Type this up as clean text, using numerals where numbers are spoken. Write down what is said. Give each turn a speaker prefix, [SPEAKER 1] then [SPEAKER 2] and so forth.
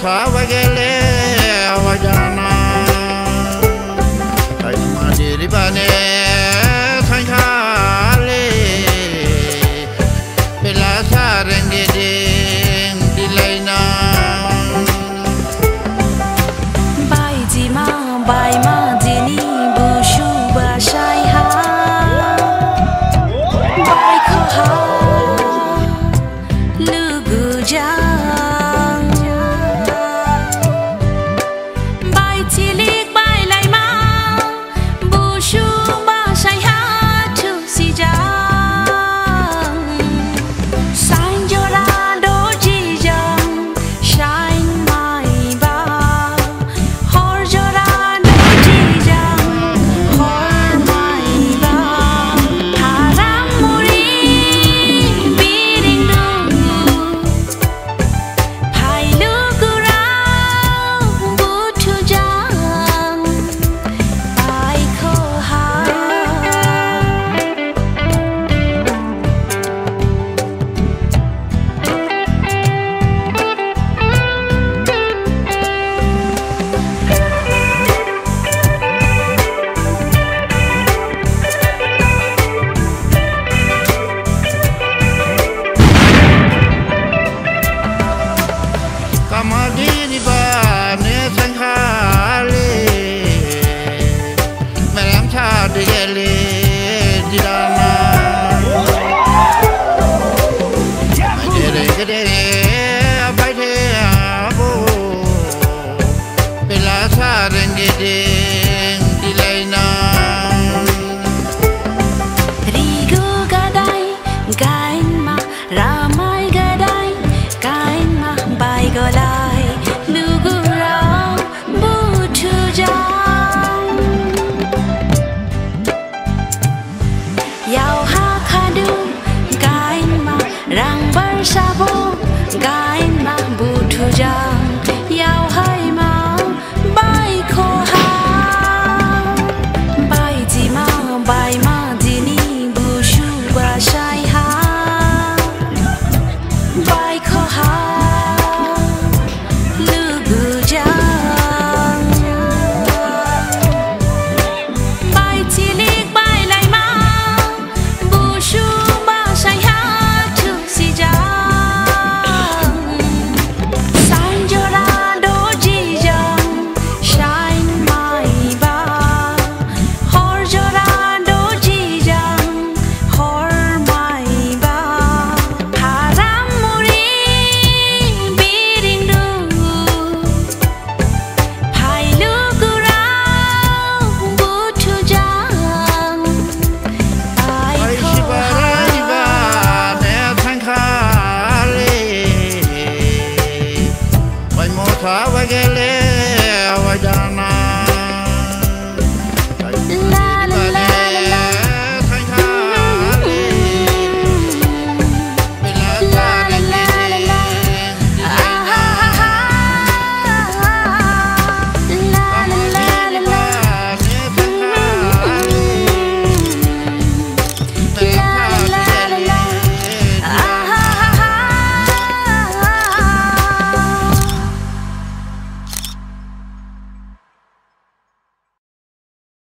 [SPEAKER 1] Savagele Avajana Ribane Sankale Belasa Rengeding Dilaina
[SPEAKER 2] Bai ma dini bushu bashai ha Bai ko ha lugu jang Bai tilik bai lai ma bushu bashai ha tu si jang Sain jora do ji jang shine mai ba hor jora
[SPEAKER 1] Kamadini bane Sankale Meram Chadele Dilana Majere Gede Abaite Abo Belasa Rengeding Dilaina
[SPEAKER 2] Rigu gadai gain ma ramai gadai gain ma bai golai lugura butu jang Yau ha khadu gain ma rang bar sabo gain ma butu jang Yau hai ma bai ko ha bai ma dini bushu bashai ha Bai ko ha lugu jang Bai tilik bai lai ma bushu bashai ha tu si jang Sain jora do ji jang shine mai ba hor jora do ji jang hor mai ba haram muri biring du hai lugura butu jang bai ko ha
[SPEAKER 1] Ribane Sankale Bai mo Savagele